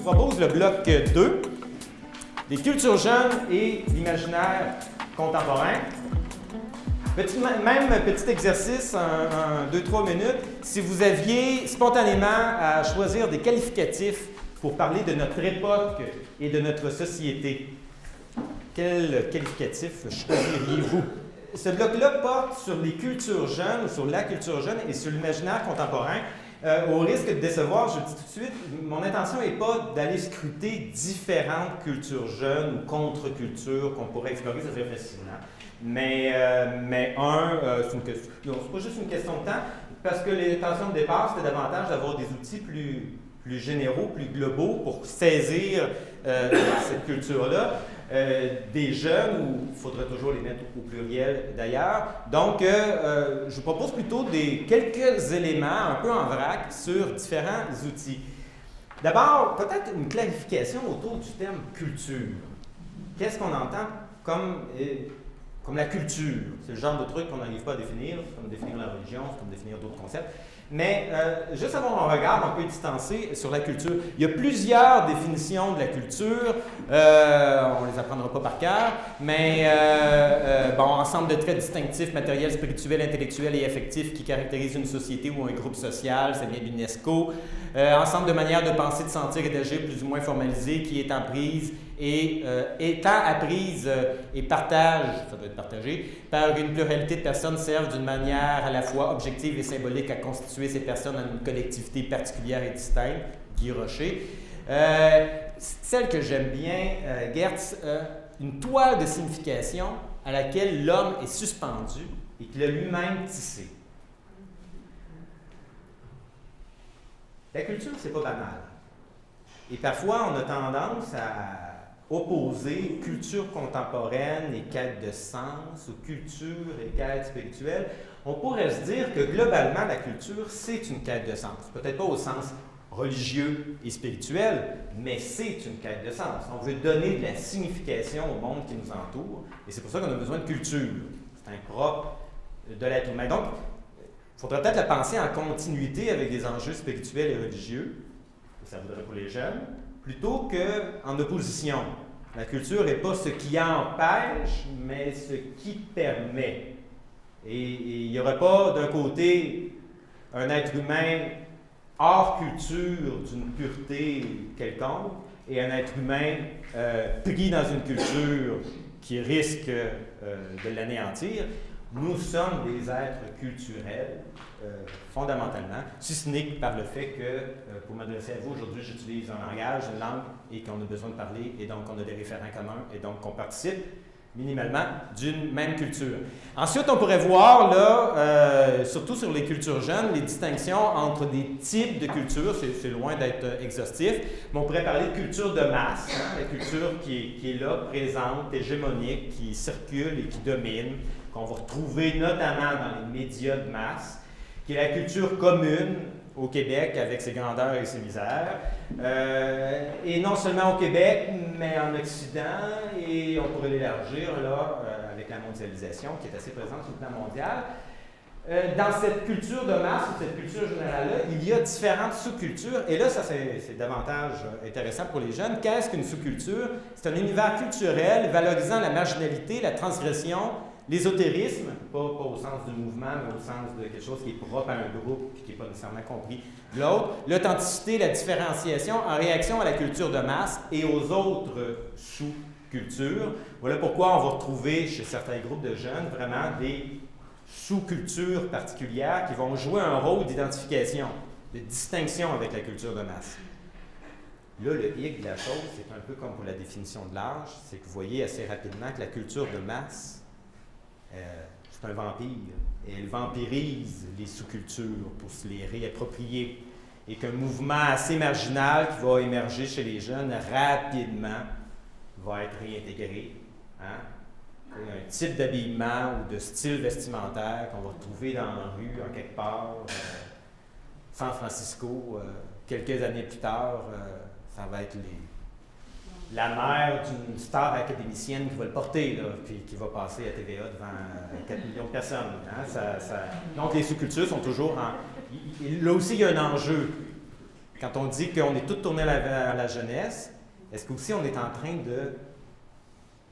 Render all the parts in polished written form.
propose le bloc 2, les cultures jeunes et l'imaginaire contemporain. Petit exercice, 2-3 minutes. Si vous aviez spontanément à choisir des qualificatifs pour parler de notre époque et de notre société, quel qualificatif choisiriez-vous? Ce bloc-là porte sur les cultures jeunes, ou sur la culture jeune et sur l'imaginaire contemporain. Au risque de décevoir, je le dis tout de suite, mon intention n'est pas d'aller scruter différentes cultures jeunes ou contre-cultures qu'on pourrait explorer, ça serait fascinant. Mais c'est une question, non, c'est pas juste une question de temps, parce que l'intention de départ, c'était davantage d'avoir des outils plus généraux, plus globaux pour saisir cette culture-là. Des jeunes, ou il faudrait toujours les mettre au pluriel d'ailleurs. Donc, je vous propose plutôt quelques éléments un peu en vrac sur différents outils. D'abord, peut-être une clarification autour du terme culture. Qu'est-ce qu'on entend comme la culture? C'est le genre de truc qu'on n'arrive pas à définir, c'est comme définir la religion, c'est comme définir d'autres concepts. Mais juste avoir un regard un peu distancé sur la culture. Il y a plusieurs définitions de la culture, on ne les apprendra pas par cœur, mais ensemble de traits distinctifs, matériels, spirituels, intellectuels et affectifs qui caractérisent une société ou un groupe social, ça vient de l'UNESCO. Ensemble de manières de penser, de sentir et d'agir plus ou moins formalisées qui étant prises et étant apprises et ça doit être partagé, par une pluralité de personnes servent d'une manière à la fois objective et symbolique à constituer ces personnes en une collectivité particulière et distincte. Guy Rocher. Celle que j'aime bien, Geertz, une toile de signification à laquelle l'homme est suspendu et qu'il a lui-même tissé. La culture, c'est pas banal. Et parfois, on a tendance à opposer culture contemporaine et quête de sens, ou culture et quête spirituelle. On pourrait se dire que globalement, la culture, c'est une quête de sens. Peut-être pas au sens religieux et spirituel, mais c'est une quête de sens. On veut donner de la signification au monde qui nous entoure, et c'est pour ça qu'on a besoin de culture. C'est un propre de l'être humain. Donc, il faudrait peut-être la penser en continuité avec des enjeux spirituels et religieux, ça voudrait pour les jeunes, plutôt qu'en opposition. La culture n'est pas ce qui empêche, mais ce qui permet. Et il n'y aurait pas d'un côté un être humain hors culture d'une pureté quelconque et un être humain pris dans une culture qui risque de l'anéantir. Nous sommes des êtres culturels, fondamentalement, si ce n'est que par le fait que, pour m'adresser à vous, aujourd'hui, j'utilise un langage, une langue, et qu'on a besoin de parler, et donc on a des référents communs, et donc qu'on participe minimalement d'une même culture. Ensuite, on pourrait voir, là, surtout sur les cultures jeunes, les distinctions entre des types de cultures, c'est loin d'être exhaustif, mais on pourrait parler de culture de masse, hein, la culture qui est là, présente, hégémonique, qui circule et qui domine, qu'on va retrouver notamment dans les médias de masse, qui est la culture commune au Québec avec ses grandeurs et ses misères, et non seulement au Québec, mais en Occident, et on pourrait l'élargir là avec la mondialisation qui est assez présente sur le plan mondial. Dans cette culture de masse, cette culture générale-là, il y a différentes sous-cultures, et là, ça c'est davantage intéressant pour les jeunes. Qu'est-ce qu'une sous-culture? C'est un univers culturel valorisant la marginalité, la transgression, l'ésotérisme, pas au sens du mouvement, mais au sens de quelque chose qui est propre à un groupe et qui n'est pas nécessairement compris de l'autre. L'authenticité, la différenciation en réaction à la culture de masse et aux autres sous-cultures. Voilà pourquoi on va retrouver chez certains groupes de jeunes vraiment des sous-cultures particulières qui vont jouer un rôle d'identification, de distinction avec la culture de masse. Là, le hic de la chose, c'est un peu comme pour la définition de l'âge, c'est que vous voyez assez rapidement que la culture de masse, c'est un vampire, et elle vampirise les sous-cultures pour se les réapproprier. Et qu'un mouvement assez marginal qui va émerger chez les jeunes rapidement va être réintégré. Hein? Un type d'habillement ou de style vestimentaire qu'on va retrouver dans la rue, en quelque part, San Francisco, quelques années plus tard, ça va être la mère d'une star académicienne qui va le porter, là, puis qui va passer à TVA devant 4 millions de personnes. Hein? Donc, les sous-cultures sont toujours en... Là aussi, il y a un enjeu quand on dit qu'on est tout tourné vers la jeunesse, est-ce qu'aussi on est en train de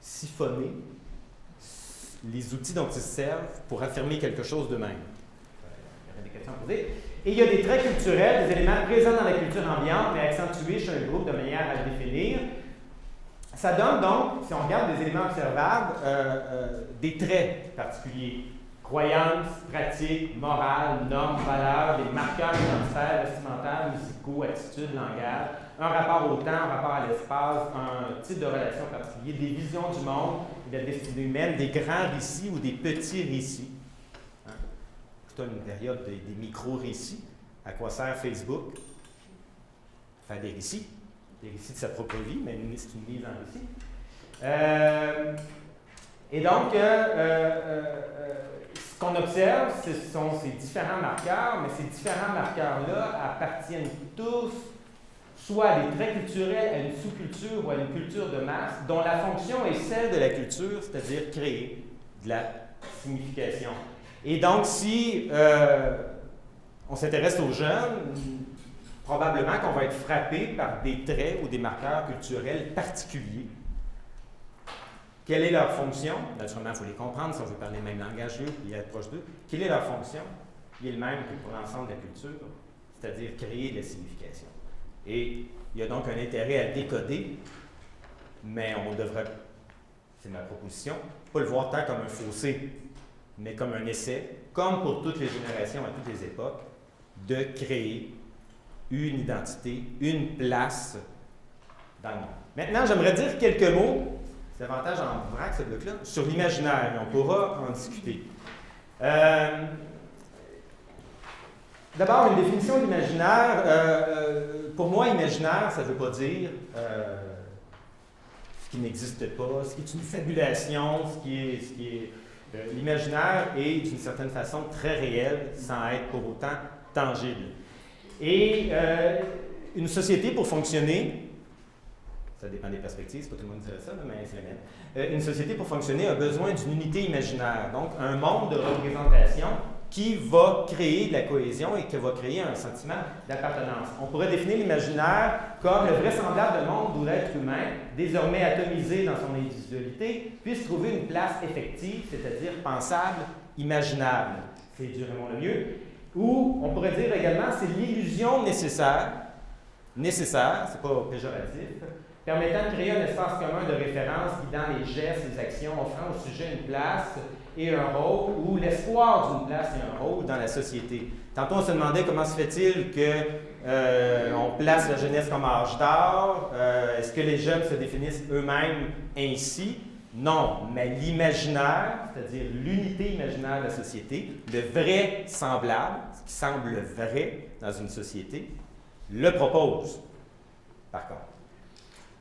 siphonner les outils dont ils se servent pour affirmer quelque chose d'eux-mêmes? Il y aurait des questions à poser. Et il y a des traits culturels, des éléments présents dans la culture ambiante, mais accentués chez un groupe de manière à le définir. Ça donne donc, si on regarde des éléments observables, des traits particuliers. Croyances, pratiques, morales, normes, valeurs, des marqueurs identitaires, vestimentaires, musicaux, attitudes, langage, un rapport au temps, un rapport à l'espace, un type de relation particulier, des visions du monde, de la destinée humaine, des grands récits ou des petits récits. Hein? Plutôt une période des micro-récits. À quoi sert Facebook? Faire des récits de sa propre vie, mais c'est une mise en récit. Et donc, ce qu'on observe, ce sont ces différents marqueurs, mais ces différents marqueurs-là appartiennent tous soit à des traits culturels, à une sous-culture ou à une culture de masse, dont la fonction est celle de la culture, c'est-à-dire créer de la signification. Et donc, si on s'intéresse aux jeunes, probablement qu'on va être frappé par des traits ou des marqueurs culturels particuliers. Quelle est leur fonction? Naturellement, il faut les comprendre si on veut parler le même langage d'eux et être proche d'eux. Quelle est leur fonction? Il est le même que pour l'ensemble de la culture, c'est-à-dire créer de la signification. Et il y a donc un intérêt à décoder, mais on devrait, c'est ma proposition, pas le voir tant comme un fossé, mais comme un essai, comme pour toutes les générations à toutes les époques, de créer une identité, une place dans le monde. Maintenant, j'aimerais dire quelques mots, c'est davantage en vrac ce bloc-là, sur l'imaginaire, et on pourra en discuter. D'abord, une définition de l'imaginaire. Pour moi, imaginaire, ça ne veut pas dire ce qui n'existe pas, ce qui est une fabulation, l'imaginaire est d'une certaine façon très réel, sans être pour autant tangible. Et une société, pour fonctionner, ça dépend des perspectives, c'est pas tout le monde qui dirait ça, mais c'est la mienne. Une société, pour fonctionner, a besoin d'une unité imaginaire, donc un monde de représentation qui va créer de la cohésion et qui va créer un sentiment d'appartenance. On pourrait définir l'imaginaire comme le vraisemblable monde où l'être humain, désormais atomisé dans son individualité, puisse trouver une place effective, c'est-à-dire pensable, imaginable. C'est du Raymond Lemieux. Ou, on pourrait dire également, c'est l'illusion nécessaire, c'est pas péjoratif, permettant de créer un espace commun de référence guidant les gestes, les actions, offrant au sujet une place et un rôle, ou l'espoir d'une place et un rôle dans la société. Tantôt, on se demandait comment se fait-il qu'on place la jeunesse comme âge d'or. Est-ce que les jeunes se définissent eux-mêmes ainsi? Non, mais l'imaginaire, c'est-à-dire l'unité imaginaire de la société, le vrai semblable, ce qui semble vrai dans une société, le propose, par contre.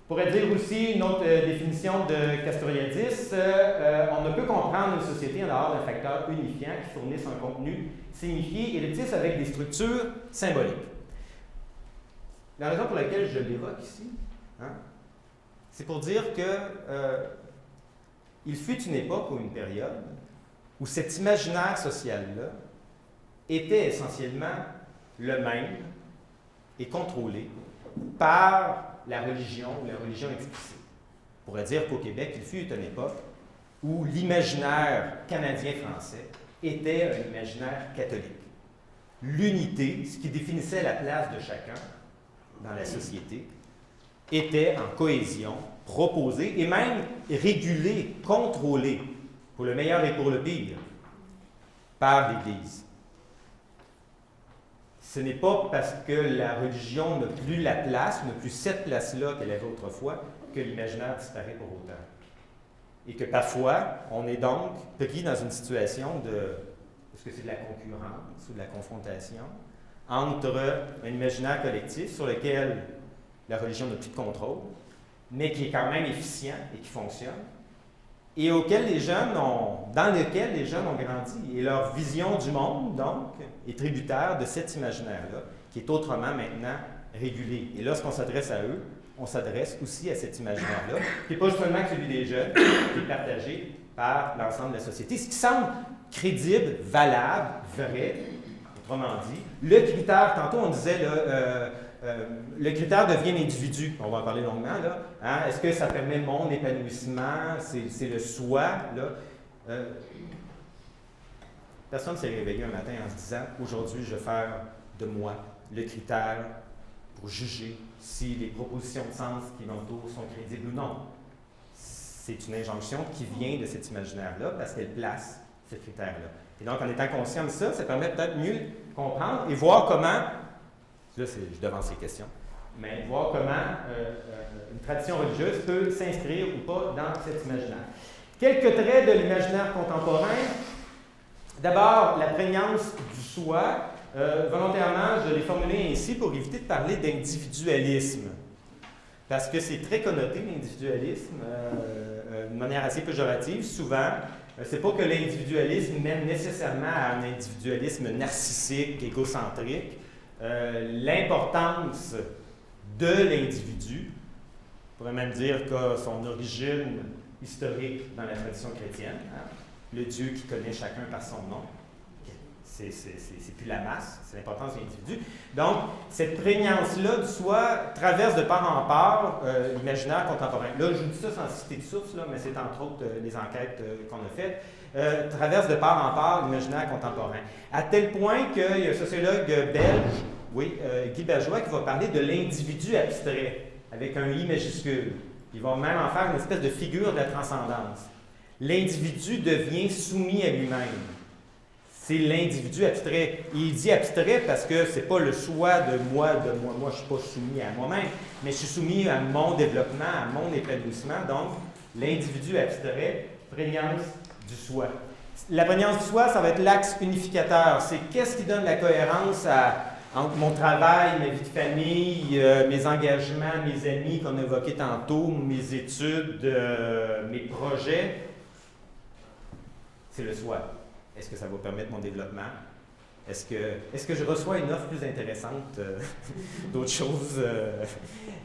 On pourrait dire aussi une autre définition de Castoriadis, on ne peut comprendre une société en dehors d'un facteur unifiant qui fournisse un contenu signifié et le tisse avec des structures symboliques. La raison pour laquelle je l'évoque ici, c'est pour dire que il fut une époque ou une période où cet imaginaire social-là était essentiellement le même et contrôlé par la religion ou la religion explicite. On pourrait dire qu'au Québec, il fut une époque où l'imaginaire canadien-français était un imaginaire catholique. L'unité, ce qui définissait la place de chacun dans la société, était en cohésion, proposée et même régulée, contrôlée, pour le meilleur et pour le pire, par l'Église. Ce n'est pas parce que la religion n'a plus la place, n'a plus cette place-là qu'elle avait autrefois, que l'imaginaire disparaît pour autant. Et que parfois, on est donc pris dans une situation de, est-ce que c'est de la concurrence ou de la confrontation, entre un imaginaire collectif sur lequel la religion n'a plus de contrôle, mais qui est quand même efficient et qui fonctionne, et dans lequel les jeunes ont grandi. Et leur vision du monde, donc, est tributaire de cet imaginaire-là, qui est autrement maintenant régulé. Et lorsqu'on s'adresse à eux, on s'adresse aussi à cet imaginaire-là, qui n'est pas seulement celui des jeunes, qui est partagé par l'ensemble de la société. Ce qui semble crédible, valable, vrai, autrement dit. Le critère, tantôt on disait, le critère devient l'individu. On va en parler longuement, là. Hein? Est-ce que ça permet mon épanouissement? C'est le soi, là. Personne ne s'est réveillé un matin en se disant « Aujourd'hui, je vais faire de moi le critère pour juger si les propositions de sens qui m'entourent sont crédibles ou non. » C'est une injonction qui vient de cet imaginaire-là parce qu'elle place ce critère-là. Et donc, en étant conscient de ça, ça permet peut-être mieux comprendre et voir comment, là, je devance ces questions, mais voir comment une tradition religieuse peut s'inscrire ou pas dans cet imaginaire. Quelques traits de l'imaginaire contemporain. D'abord, la prégnance du soi. Volontairement, je l'ai formulé ainsi pour éviter de parler d'individualisme. Parce que c'est très connoté, l'individualisme, d'une manière assez péjorative. Souvent, c'est pas que l'individualisme mène nécessairement à un individualisme narcissique, égocentrique. L'importance de l'individu, on pourrait même dire que son origine historique dans la tradition chrétienne, hein, le Dieu qui connaît chacun par son nom, c'est plus la masse, c'est l'importance de l'individu. Donc, cette prégnance-là du soi traverse de part en part l'imaginaire contemporain. Là, je vous dis ça sans citer de source, là, mais c'est entre autres les enquêtes qu'on a faites. Traverse de part en part l'imaginaire contemporain. À tel point qu'il y a un sociologue belge, Guy Bergeois, qui va parler de l'individu abstrait, avec un I majuscule. Il va même en faire une espèce de figure de la transcendance. L'individu devient soumis à lui-même. C'est l'individu abstrait. Il dit abstrait parce que c'est pas le choix de moi. Moi, je ne suis pas soumis à moi-même, mais je suis soumis à mon développement, à mon épanouissement. Donc, l'individu abstrait, prégnance du soi. La prégnance du soi, ça va être l'axe unificateur. C'est qu'est-ce qui donne la cohérence entre mon travail, ma vie de famille, mes engagements, mes amis qu'on a évoqués tantôt, mes études, mes projets. C'est le soi. Est-ce que ça va permettre mon développement? Est-ce que je reçois une offre plus intéressante d'autres choses?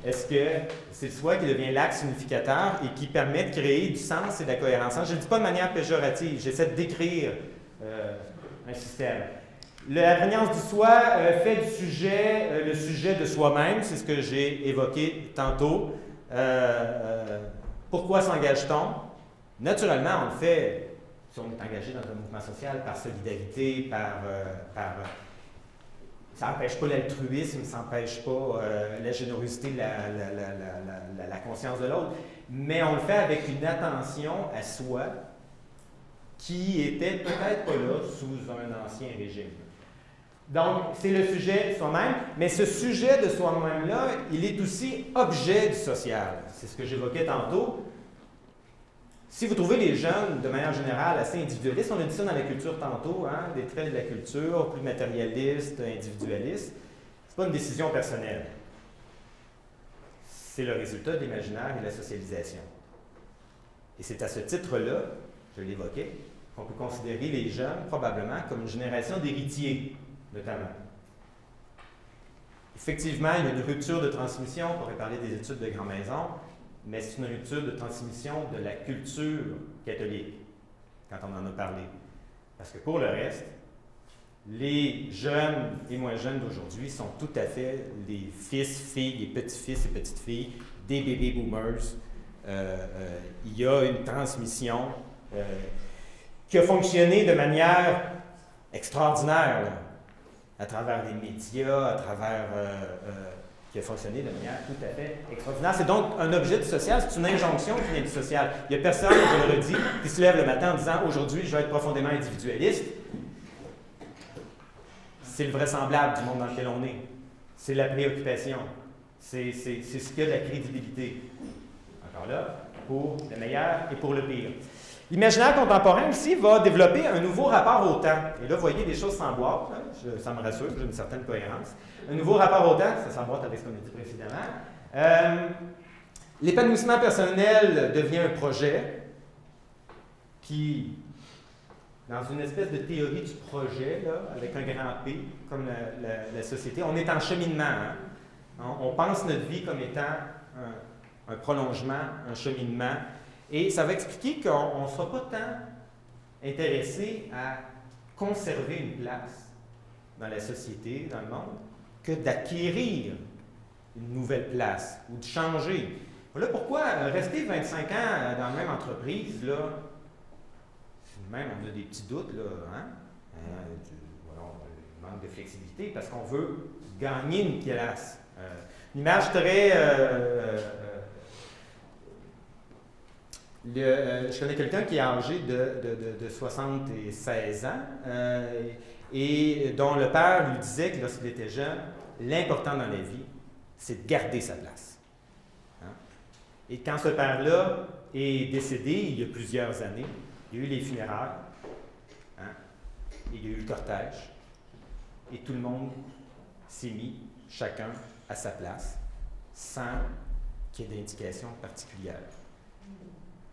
Est-ce que c'est le soi qui devient l'axe unificateur et qui permet de créer du sens et de la cohérence? Je ne le dis pas de manière péjorative, j'essaie de décrire un système. La prégnance du soi fait du sujet le sujet de soi-même, c'est ce que j'ai évoqué tantôt. Pourquoi s'engage-t-on? Naturellement, on le fait. Si on est engagé dans un mouvement social par solidarité, ça n'empêche pas l'altruisme, ça n'empêche pas la générosité, la conscience de l'autre, mais on le fait avec une attention à soi qui était peut-être pas là sous un ancien régime. Donc, c'est le sujet de soi-même, mais ce sujet de soi-même-là, il est aussi objet du social. C'est ce que j'évoquais tantôt. Si vous trouvez les jeunes, de manière générale, assez individualistes, on a dit ça dans la culture tantôt, hein, des traits de la culture, plus matérialistes, individualistes, c'est pas une décision personnelle. C'est le résultat de l'imaginaire et de la socialisation. Et c'est à ce titre-là, je l'évoquais, qu'on peut considérer les jeunes probablement comme une génération d'héritiers, notamment. Effectivement, il y a une rupture de transmission, on pourrait parler des études de grand-maison, mais c'est une rupture de transmission de la culture catholique, quand on en a parlé. Parce que pour le reste, les jeunes et moins jeunes d'aujourd'hui sont tout à fait les fils, filles, les petits-fils et petites-filles des baby boomers. Il y a une transmission qui a fonctionné de manière extraordinaire, là, à travers les médias, à travers... qui a fonctionné de manière tout à fait extraordinaire. C'est donc un objet du social, c'est une injonction qui vient du social. Il n'y a personne, je le redis, qui se lève le matin en disant « Aujourd'hui, je vais être profondément individualiste ». C'est le vraisemblable du monde dans lequel on est. C'est la préoccupation. C'est ce qui a de la crédibilité. Encore là, pour le meilleur et pour le pire. L'imaginaire contemporain aussi va développer un nouveau rapport au temps. Et là, vous voyez des choses s'emboîtent, ça me rassure, j'ai une certaine cohérence. Un nouveau rapport au temps, ça s'emboîte avec ce qu'on a dit précédemment. L'épanouissement personnel devient un projet qui, dans une espèce de théorie du projet, là, avec un grand P, comme la société, on est en cheminement. Hein? On pense notre vie comme étant un prolongement, un cheminement. Et ça va expliquer qu'on ne sera pas tant intéressé à conserver une place dans la société, dans le monde, que d'acquérir une nouvelle place ou de changer. Voilà pourquoi rester 25 ans dans la même entreprise, là, même on a des petits doutes, là, hein? Voilà, on manque de flexibilité parce qu'on veut gagner une place. Une image très... je connais quelqu'un qui est âgé de 76 ans et dont le père lui disait que lorsqu'il était jeune, l'important dans la vie, c'est de garder sa place. Hein? Et quand ce père-là est décédé il y a plusieurs années, il y a eu les funérailles, hein? Il y a eu le cortège, et tout le monde s'est mis chacun à sa place, sans qu'il y ait d'indication particulière.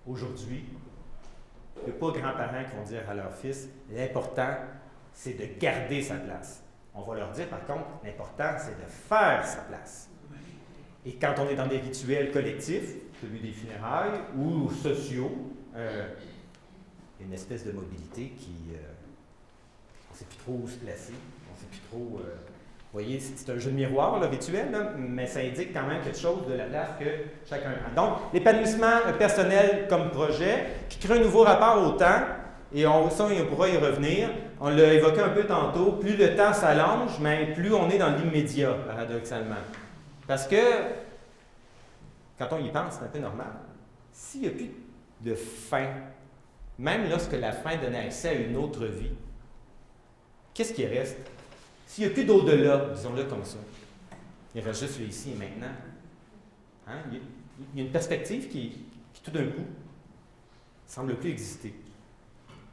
Aujourd'hui, il n'y a pas de grands-parents qui vont dire à leur fils, l'important, c'est de garder sa place. On va leur dire, par contre, l'important, c'est de faire sa place. Et quand on est dans des rituels collectifs, celui des funérailles, ou sociaux, il y a une espèce de mobilité qui... on ne sait plus trop où se placer, on ne sait plus trop... vous voyez, c'est un jeu de miroir, le rituel, là, mais ça indique quand même quelque chose de la place que chacun prend. Donc, l'épanouissement personnel comme projet, qui crée un nouveau rapport au temps, et on pourra y revenir. On l'a évoqué un peu tantôt, plus le temps s'allonge, mais plus on est dans l'immédiat, paradoxalement. Parce que, quand on y pense, c'est un peu normal. S'il n'y a plus de fin, même lorsque la fin donne accès à une autre vie, qu'est-ce qui reste? S'il n'y a plus d'au-delà, disons-le comme ça, il reste juste le ici et maintenant. Hein? Il y a une perspective qui tout d'un coup, ne semble plus exister.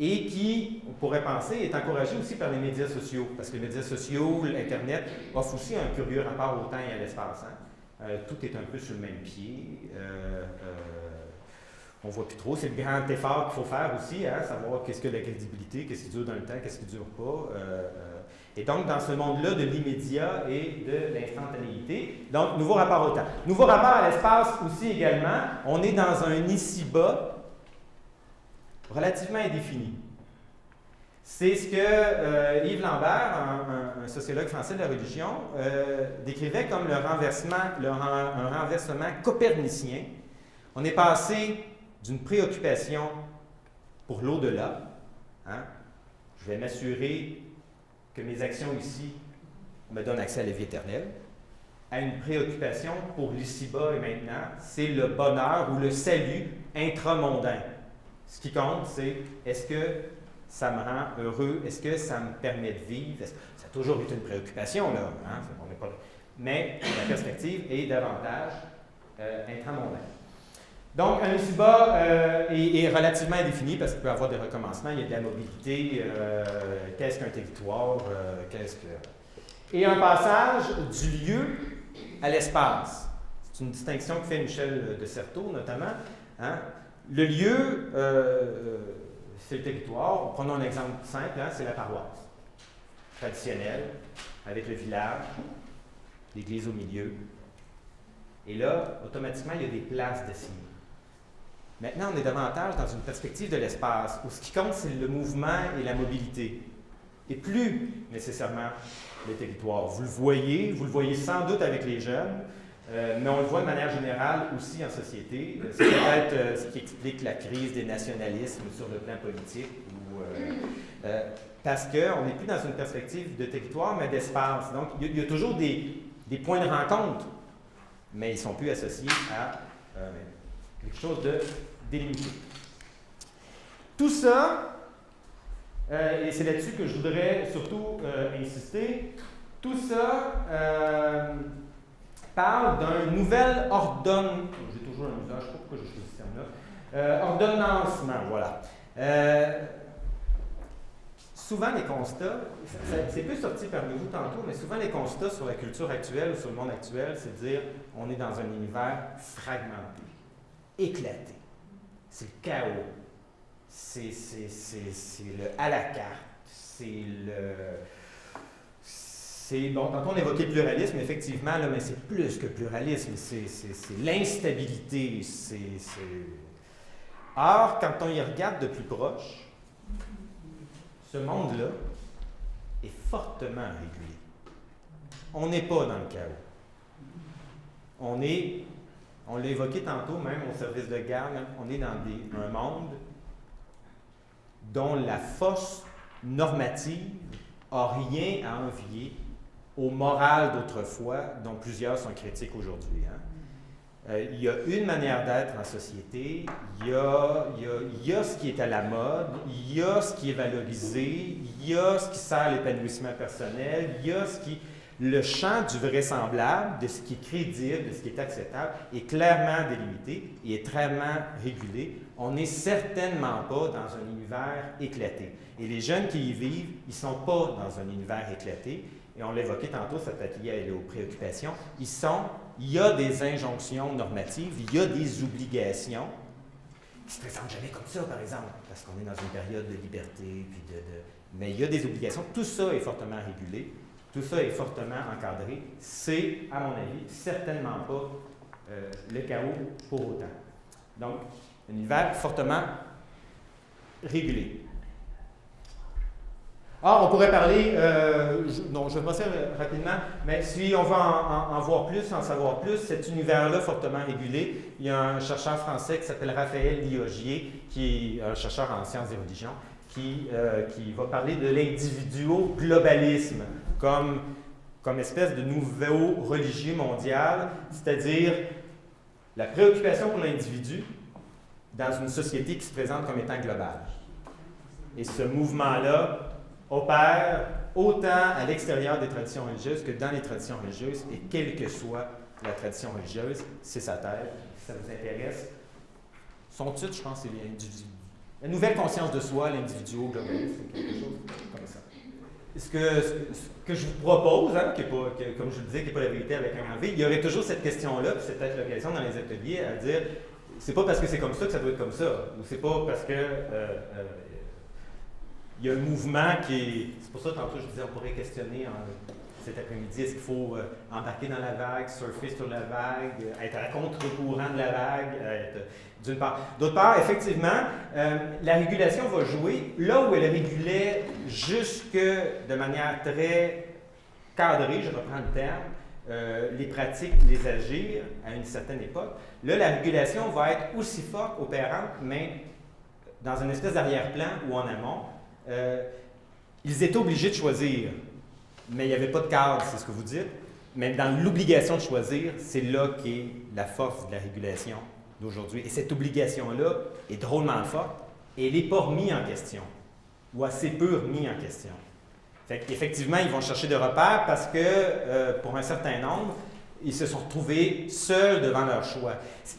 Et qui, on pourrait penser, est encouragée aussi par les médias sociaux. Parce que les médias sociaux, l'Internet, offrent aussi un curieux rapport au temps et à l'espace. Hein? Tout est un peu sur le même pied. On ne voit plus trop. C'est le grand effort qu'il faut faire aussi, hein? Savoir qu'est-ce que la crédibilité, qu'est-ce qui dure dans le temps, qu'est-ce qui ne dure pas. Et donc, dans ce monde-là de l'immédiat et de l'instantanéité, donc, nouveau rapport au temps. Nouveau rapport à l'espace aussi également. On est dans un ici-bas relativement indéfini. C'est ce que Yves Lambert, un sociologue français de la religion, décrivait comme un renversement copernicien. On est passé d'une préoccupation pour l'au-delà, hein? Je vais m'assurer que mes actions ici me donnent accès à la vie éternelle, à une préoccupation pour l'ici-bas et maintenant, c'est le bonheur ou le salut intramondain. Ce qui compte, c'est est-ce que ça me rend heureux, est-ce que ça me permet de vivre, ça a toujours été une préoccupation, là, hein? On n'est pas... mais la perspective est davantage intramondaine. Donc, un ici-bas est relativement indéfini parce qu'il peut y avoir des recommencements, il y a de la mobilité, qu'est-ce qu'un territoire, Et un passage du lieu à l'espace. C'est une distinction que fait Michel de Certeau, notamment. Hein? Le lieu, c'est le territoire. Prenons un exemple simple, hein? C'est la paroisse traditionnelle, avec le village, l'église au milieu. Et là, automatiquement, il y a des places d'assignées. Maintenant, on est davantage dans une perspective de l'espace, où ce qui compte, c'est le mouvement et la mobilité, et plus nécessairement le territoire. Vous le voyez sans doute avec les jeunes, mais on le voit de manière générale aussi en société. C'est peut-être ce qui explique la crise des nationalismes sur le plan politique, parce qu'on n'est plus dans une perspective de territoire, mais d'espace. Donc, il y a toujours des points de rencontre, mais ils ne sont plus associés à quelque chose de délimité. Tout ça, et c'est là-dessus que je voudrais surtout insister, tout ça parle d'un nouvel ordonnancement. J'ai toujours un usage, je ne sais pas pourquoi j'ai choisi ce terme-là. Ordonnancement, voilà. Souvent les constats, c'est plus sorti parmi vous tantôt, mais souvent les constats sur la culture actuelle ou sur le monde actuel, c'est de dire on est dans un univers fragmenté, éclaté. C'est le chaos. C'est le à la carte. Bon, tantôt on évoquait le pluralisme, effectivement, là, mais c'est plus que pluralisme. C'est l'instabilité. Or, quand on y regarde de plus proche, ce monde-là est fortement régulé. On n'est pas dans le chaos. on l'a évoqué tantôt, même au service de garde, on est dans un monde dont la force normative n'a rien à envier au moral d'autrefois, dont plusieurs sont critiques aujourd'hui. Il y a une manière d'être en société, il y a ce qui est à la mode, il y a ce qui est valorisé, il y a ce qui sert à l'épanouissement personnel, il y a le champ du vraisemblable, de ce qui est crédible, de ce qui est acceptable, est clairement délimité et est très régulé. On n'est certainement pas dans un univers éclaté. Et les jeunes qui y vivent, ils ne sont pas dans un univers éclaté. Et on l'évoquait tantôt, cet atelier aux préoccupations. Il y a des injonctions normatives, il y a des obligations qui ne se présentent jamais comme ça, par exemple, parce qu'on est dans une période de liberté, mais il y a des obligations. Tout ça est fortement régulé. Tout ça est fortement encadré. C'est, à mon avis, certainement pas le chaos pour autant. Donc, un univers fortement régulé. Or, on pourrait parler, je vais passer rapidement, mais si on veut en voir plus, en savoir plus, cet univers-là fortement régulé, il y a un chercheur français qui s'appelle Raphaël Liogier, qui est un chercheur en sciences et religions, qui va parler de l'individuo-globalisme comme espèce de nouveau religieux mondial, c'est-à-dire la préoccupation pour l'individu dans une société qui se présente comme étant globale. Et ce mouvement-là opère autant à l'extérieur des traditions religieuses que dans les traditions religieuses, et quelle que soit la tradition religieuse, c'est sa thèse, si ça vous intéresse. Son titre, je pense, c'est la nouvelle conscience de soi, l'individuo-globalisme, quelque chose comme ça. Ce que je vous propose, comme je le disais, qui n'est pas la vérité avec un grand V, il y aurait toujours cette question-là, puis c'est peut-être l'occasion dans les ateliers à dire, c'est pas parce que c'est comme ça que ça doit être comme ça, ou c'est pas parce que il y a un mouvement qui est... C'est pour ça, tantôt, je disais, on pourrait questionner cet après-midi, est-ce qu'il faut embarquer dans la vague, surfer sur la vague, être à contre-courant de la vague, d'une part. D'autre part, effectivement, la régulation va jouer là où elle régulait jusque de manière très cadrée, je reprends le terme, les pratiques, les agir à une certaine époque. Là, la régulation va être aussi forte, opérante, mais dans une espèce d'arrière-plan ou en amont. Ils étaient obligés de choisir, mais il n'y avait pas de cadre, c'est ce que vous dites. Mais dans l'obligation de choisir, c'est là qu'est la force de la régulation d'aujourd'hui. Et cette obligation-là est drôlement forte et elle n'est pas remise en question, ou assez peu remise en question. Fait qu'effectivement, ils vont chercher des repères parce que, pour un certain nombre, ils se sont retrouvés seuls devant leur choix. Ce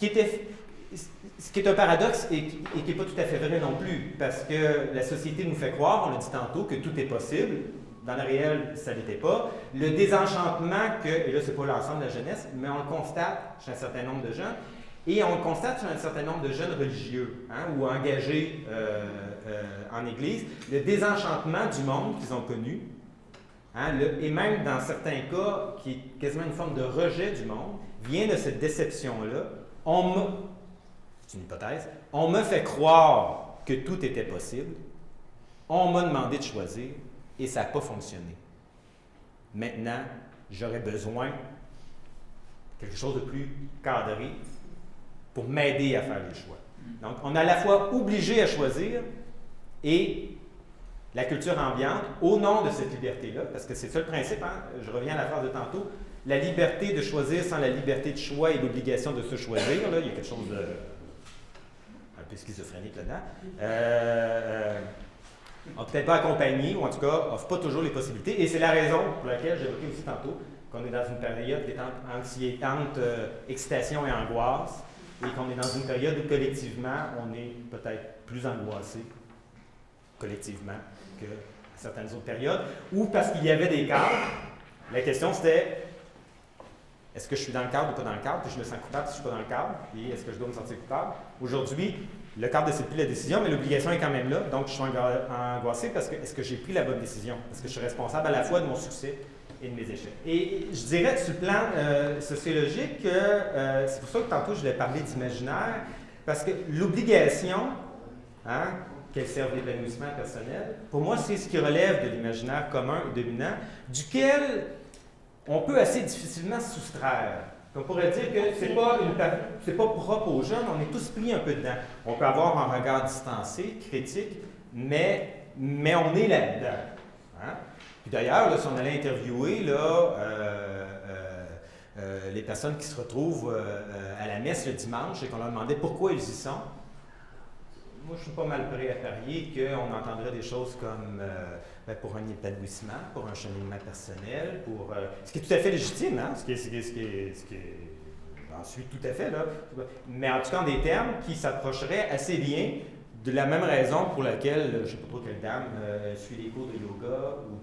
qui est un paradoxe et qui n'est pas tout à fait vrai non plus, parce que la société nous fait croire, on l'a dit tantôt, que tout est possible. Dans le réel, ça ne l'était pas. Le désenchantement et là, ce n'est pas l'ensemble de la jeunesse, mais on le constate chez un certain nombre de jeunes, et on le constate chez un certain nombre de jeunes religieux, ou engagés en Église, le désenchantement du monde qu'ils ont connu, et même dans certains cas, qui est quasiment une forme de rejet du monde, vient de cette déception-là. C'est une hypothèse, on me fait croire que tout était possible, on m'a demandé de choisir, et ça n'a pas fonctionné. Maintenant, j'aurais besoin de quelque chose de plus cadré pour m'aider à faire les choix. Donc, on est à la fois obligé à choisir et la culture ambiante, au nom de cette liberté-là, parce que c'est ça le principe, je reviens à la phrase de tantôt, la liberté de choisir sans la liberté de choix et l'obligation de se choisir, là, il y a quelque chose de un peu schizophrénique là-dedans. On peut-être pas accompagné, ou en tout cas, offre pas toujours les possibilités. Et c'est la raison pour laquelle j'évoquais aussi tantôt qu'on est dans une période qui est anxiétante, excitation et angoisse, et qu'on est dans une période où collectivement, on est peut-être plus angoissé collectivement que à certaines autres périodes, ou parce qu'il y avait des cadres. La question c'était, est-ce que je suis dans le cadre ou pas dans le cadre, puis je me sens coupable si je ne suis pas dans le cadre, et est-ce que je dois me sentir coupable? Aujourd'hui, le cadre décide plus la décision, mais l'obligation est quand même là, donc je suis angoissé parce que est-ce que j'ai pris la bonne décision? Est-ce que je suis responsable à la fois de mon succès et de mes échecs? Et je dirais, sur le plan sociologique, c'est pour ça que tantôt je voulais parler d'imaginaire, parce que l'obligation, qu'elle serve l'épanouissement personnel, pour moi, c'est ce qui relève de l'imaginaire commun et dominant, duquel on peut assez difficilement se soustraire. On pourrait dire que c'est pas propre aux jeunes, on est tous pris un peu dedans. On peut avoir un regard distancé, critique, mais on est là-dedans. Hein? Puis d'ailleurs, là, si on allait interviewer là, les personnes qui se retrouvent à la messe le dimanche et qu'on leur demandait pourquoi ils y sont, moi, je suis pas mal prêt à parier qu'on entendrait des choses comme pour un épanouissement, pour un cheminement personnel, ce qui est tout à fait légitime, hein? Ce qui est j'en suis tout à fait, là. Mais en tout cas, des termes qui s'approcheraient assez bien de la même raison pour laquelle, je ne sais pas trop quelle dame suit les cours de yoga ou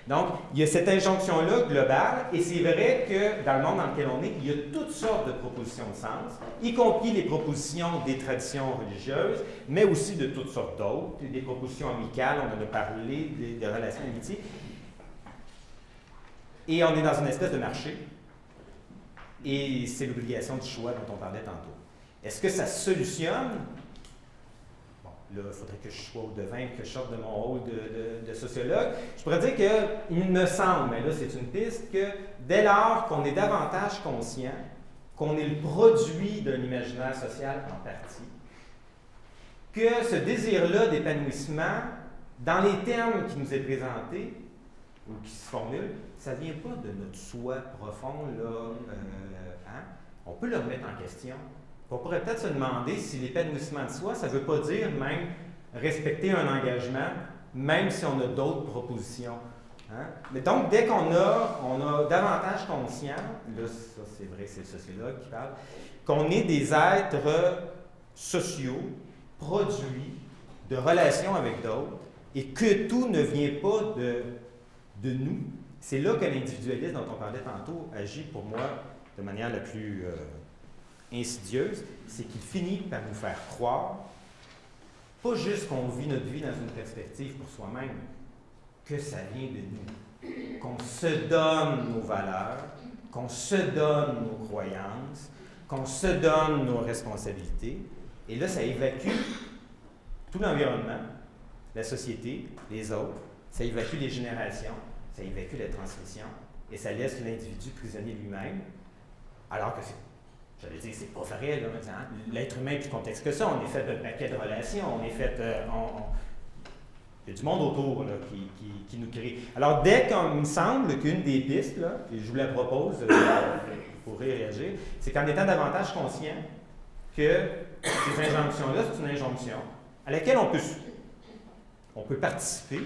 Donc, il y a cette injonction-là globale, et c'est vrai que dans le monde dans lequel on est, il y a toutes sortes de propositions de sens, y compris les propositions des traditions religieuses, mais aussi de toutes sortes d'autres, des propositions amicales, on en a parlé, des relations d'amitié. Et on est dans une espèce de marché, et c'est l'obligation du choix dont on parlait tantôt. Est-ce que ça solutionne? Là, il faudrait que je sois au devin, que je sorte de mon rôle de sociologue. Je pourrais dire qu'il me semble, mais là c'est une piste, que dès lors qu'on est davantage conscient, qu'on est le produit d'un imaginaire social en partie, que ce désir-là d'épanouissement, dans les termes qui nous est présenté, ou qui se formule, ça ne vient pas de notre soi profond, là, hein? On peut le remettre en question. On pourrait peut-être se demander si l'épanouissement de soi, ça ne veut pas dire même respecter un engagement, même si on a d'autres propositions. Hein? Mais donc, dès qu'on a davantage conscience, là, ça c'est vrai, c'est le sociologue qui parle, qu'on est des êtres sociaux, produits de relations avec d'autres, et que tout ne vient pas de nous, c'est là que l'individualisme dont on parlait tantôt agit pour moi de manière la plus insidieuse, c'est qu'il finit par nous faire croire, pas juste qu'on vit notre vie dans une perspective pour soi-même, que ça vient de nous, qu'on se donne nos valeurs, qu'on se donne nos croyances, qu'on se donne nos responsabilités, et là, ça évacue tout l'environnement, la société, les autres, ça évacue les générations, ça évacue la transmission, et ça laisse l'individu prisonnier lui-même, alors que j'allais dire, c'est pas vrai, là, hein? L'être humain est plus complexe que ça, on est fait d'un paquet de relations, on est fait... il y a du monde autour là, qui nous crée. Alors, dès qu'il me semble qu'une des pistes, là, et je vous la propose, vous pourrez réagir, c'est qu'en étant davantage conscient que ces injonctions-là, c'est une injonction à laquelle on peut participer,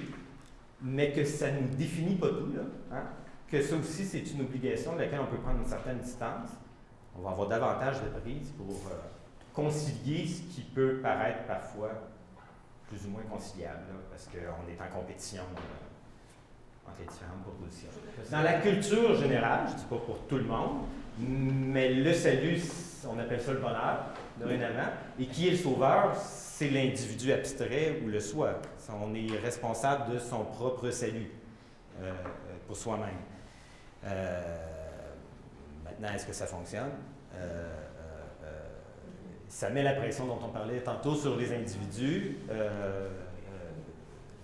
mais que ça ne nous définit pas tout, là, hein? Que ça aussi, c'est une obligation de laquelle on peut prendre une certaine distance. On va avoir davantage de prise pour concilier ce qui peut paraître parfois plus ou moins conciliable, là, parce qu'on est en compétition entre les différentes propositions. Dans la culture générale, je ne dis pas pour tout le monde, mais le salut, on appelle ça le bonheur, dorénavant, et qui est le sauveur? C'est l'individu abstrait ou le soi. On est responsable de son propre salut pour soi-même. Maintenant, est-ce que ça fonctionne? Ça met la pression dont on parlait tantôt sur les individus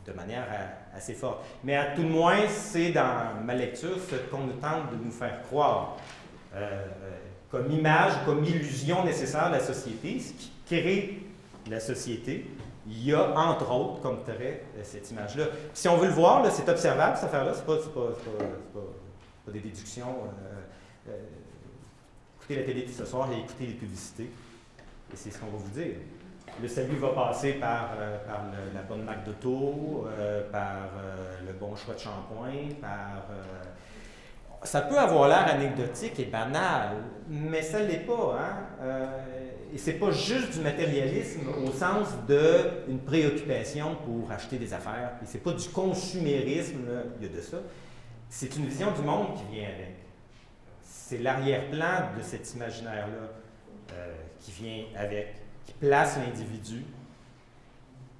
de manière assez forte. Mais à tout le moins, c'est dans ma lecture ce qu'on tente de nous faire croire comme image, comme illusion nécessaire de la société, ce qui crée la société. Il y a, entre autres, comme trait, cette image-là. Si on veut le voir, là, c'est observable, cette affaire-là, c'est pas des déductions. Écoutez la télé ce soir et écoutez les publicités. Et c'est ce qu'on va vous dire. Le salut va passer par la bonne marque d'auto, par le bon choix de shampoing, ça peut avoir l'air anecdotique et banal, mais ça ne l'est pas. Hein? Et c'est pas juste du matérialisme au sens d'une préoccupation pour acheter des affaires. Et c'est pas du consumérisme, là, il y a de ça. C'est une vision du monde qui vient avec. C'est l'arrière-plan de cet imaginaire-là qui vient avec, qui place l'individu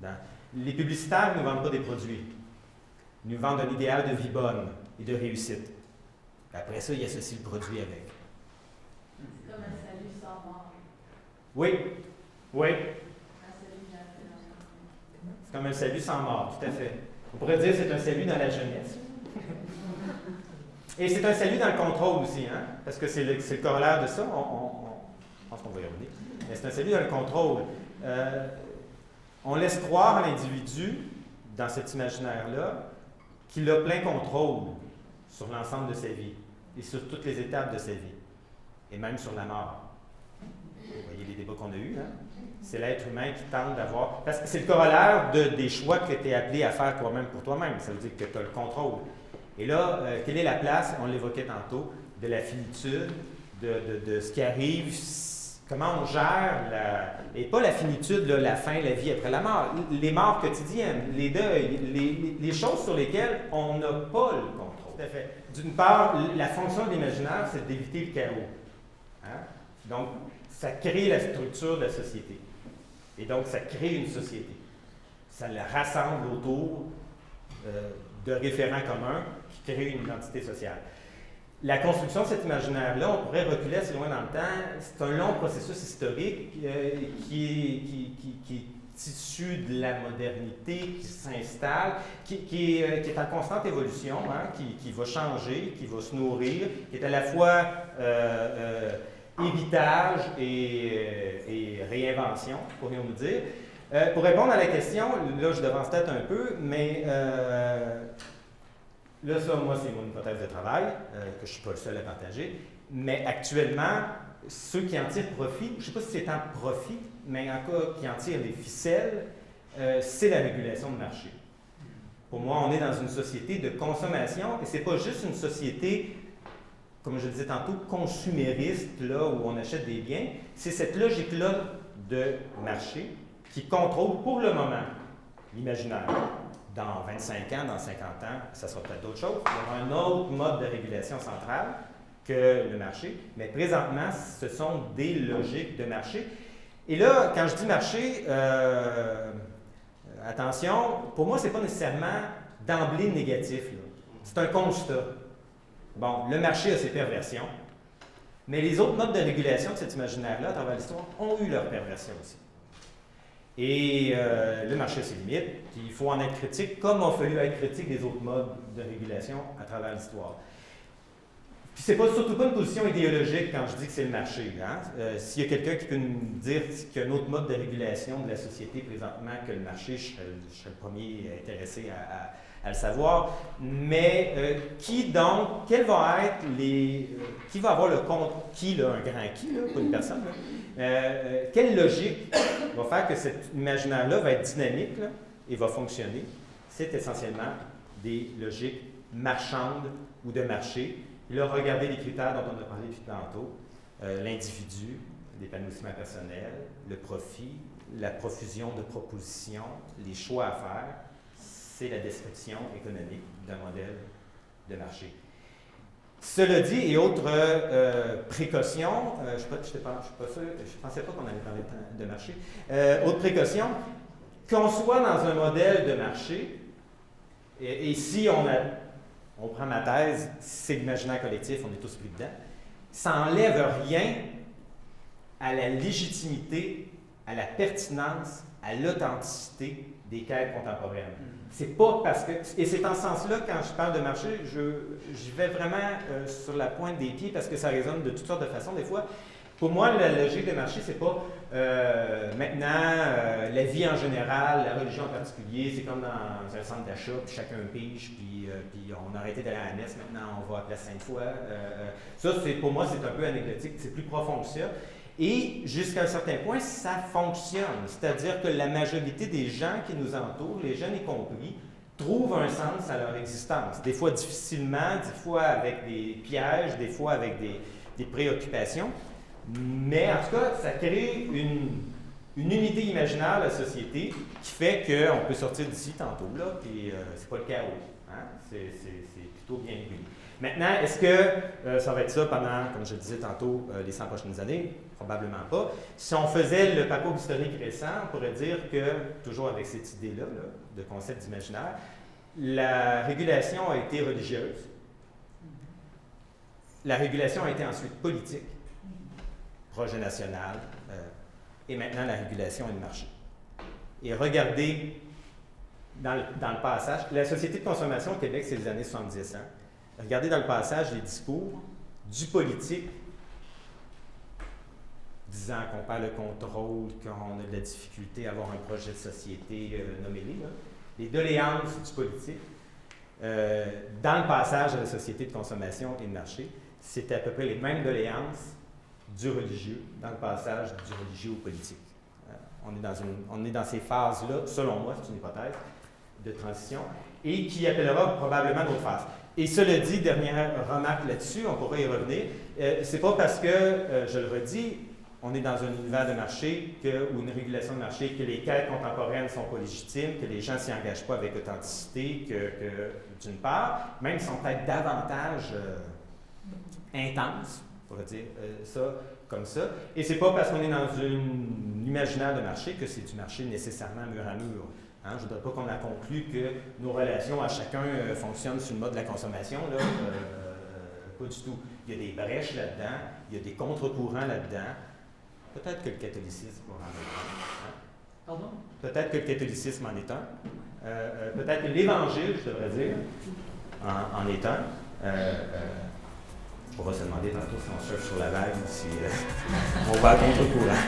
dans... Les publicitaires ne nous vendent pas des produits. Ils nous vendent un idéal de vie bonne et de réussite. Après ça, ils associent le produit avec. C'est comme un salut sans mort. Oui, oui. Un salut dans la... C'est comme un salut sans mort, tout à fait. On pourrait dire que c'est un salut dans la jeunesse. Et c'est un salut dans le contrôle aussi, hein? Parce que c'est le corollaire de ça. Je pense qu'on va y revenir. Mais c'est un salut dans le contrôle. On laisse croire à l'individu, dans cet imaginaire-là, qu'il a plein contrôle sur l'ensemble de sa vie et sur toutes les étapes de sa vie, et même sur la mort. Vous voyez les débats qu'on a eus, hein? C'est l'être humain qui tente d'avoir... Parce que c'est le corollaire des choix que tu es appelé à faire toi-même pour toi-même. Ça veut dire que tu as le contrôle. Et là, quelle est la place, on l'évoquait tantôt, de la finitude, de ce qui arrive, comment on gère, et pas la finitude, là, la fin, la vie après la mort, les morts quotidiennes, les deuils, les choses sur lesquelles on n'a pas le contrôle. Tout à fait. D'une part, la fonction de l'imaginaire, c'est d'éviter le chaos. Hein? Donc, ça crée la structure de la société. Et donc, ça crée une société. Ça la rassemble autour de référents communs qui créent une identité sociale. La construction de cet imaginaire-là, on pourrait reculer assez loin dans le temps. C'est un long processus historique qui est issu de la modernité, qui s'installe, qui est en constante évolution, hein, qui va changer, qui va se nourrir, qui est à la fois héritage et réinvention, pourrions-nous dire. Pour répondre à la question, là je devance peut-être un peu, mais là ça, moi c'est mon hypothèse de travail, que je ne suis pas le seul à partager, mais actuellement, ceux qui en tirent profit, je ne sais pas si c'est un profit, mais en cas qui en tirent les ficelles, c'est la régulation de marché. Pour moi, on est dans une société de consommation, et ce n'est pas juste une société, comme je le disais tantôt, consumériste, là, où on achète des biens, c'est cette logique-là de marché qui contrôle pour le moment l'imaginaire. Dans 25 ans, dans 50 ans, ça sera peut-être d'autres choses. Il y aura un autre mode de régulation centrale que le marché, mais présentement, ce sont des logiques de marché. Et là, quand je dis marché, attention, pour moi, ce n'est pas nécessairement d'emblée négatif. C'est un constat. Bon, le marché a ses perversions, mais les autres modes de régulation de cet imaginaire-là, à travers l'histoire, ont eu leurs perversions aussi. Et le marché a ses limites, puis il faut en être critique, comme il a fallu être critique des autres modes de régulation à travers l'histoire. Puis c'est surtout pas une position idéologique quand je dis que c'est le marché. Hein? S'il y a quelqu'un qui peut nous dire qu'il y a un autre mode de régulation de la société présentement que le marché, je serais le premier intéressé à le savoir. Mais quel va être qui va avoir le compte, un grand qui, là, pas une personne, quelle logique va faire que cet imaginaire-là va être dynamique là, et va fonctionner? C'est essentiellement des logiques marchandes ou de marché. Là, regardez les critères dont on a parlé depuis tantôt. L'individu, l'épanouissement personnel, le profit, la profusion de propositions, les choix à faire, c'est la description économique d'un modèle de marché. Cela dit, et autres précautions, je ne suis pas sûr, je ne pensais pas qu'on allait parler de marché. Autre précaution, qu'on soit dans un modèle de marché, et si on prend ma thèse, c'est l'imaginaire collectif, on est tous pris dedans, ça n'enlève rien à la légitimité, à la pertinence, à l'authenticité des quêtes contemporaines. C'est pas parce que... Et c'est en ce sens-là, quand je parle de marché, j'y vais vraiment sur la pointe des pieds parce que ça résonne de toutes sortes de façons. Des fois, pour moi, la logique de marché, c'est pas maintenant la vie en général, la religion en particulier, c'est comme dans un centre d'achat, puis chacun pige, puis on a arrêté d'aller à la messe, maintenant on va à Place Sainte-Foy. Ça, pour moi, c'est un peu anecdotique, c'est plus profond que ça. Et jusqu'à un certain point, ça fonctionne. C'est-à-dire que la majorité des gens qui nous entourent, les jeunes y compris, trouvent un sens à leur existence. Des fois difficilement, des fois avec des pièges, des fois avec des préoccupations. Mais en tout cas, ça crée une unité imaginaire de la société qui fait qu'on peut sortir d'ici tantôt, là, puis c'est pas le chaos. Hein? C'est plutôt bien régulé. Maintenant, est-ce que ça va être ça pendant, comme je le disais tantôt, les 100 prochaines années? Probablement pas. Si on faisait le parcours historique récent, on pourrait dire que, toujours avec cette idée-là, là, de concept d'imaginaire, la régulation a été religieuse. La régulation a été ensuite politique, projet national, et maintenant la régulation est le marché. Et regardez, dans le passage, la société de consommation au Québec, c'est les années 70. Hein? regardez dans le passage les discours du politique, disant qu'on perd le contrôle, qu'on a de la difficulté à avoir un projet de société, nommez-les, les doléances du politique, dans le passage à la société de consommation et de marché, c'était à peu près les mêmes doléances du religieux dans le passage du religieux au politique. On est dans ces phases-là, selon moi, c'est une hypothèse de transition, et qui appellera probablement d'autres phases. Et cela dit, dernière remarque là-dessus, on pourrait y revenir, c'est pas parce que, je le redis, on est dans un univers de marché ou une régulation de marché que les quêtes contemporaines ne sont pas légitimes, que les gens ne s'y engagent pas avec authenticité, que d'une part, même sont peut-être davantage intenses, on pourrait dire ça comme ça. Et c'est pas parce qu'on est dans un imaginaire de marché que c'est du marché nécessairement mur à mur. Hein? Je ne voudrais pas qu'on a conclu que nos relations à chacun fonctionnent sur le mode de la consommation. Là, pas du tout. Il y a des brèches là-dedans, il y a des contre-courants là-dedans. Peut-être que le catholicisme en est un. Hein? Pardon? Peut-être que le catholicisme en est un. Peut-être que l'Évangile, je devrais dire, en est un. On pourra se demander tantôt si on surfe sur la vague ou si on va à contre-courant.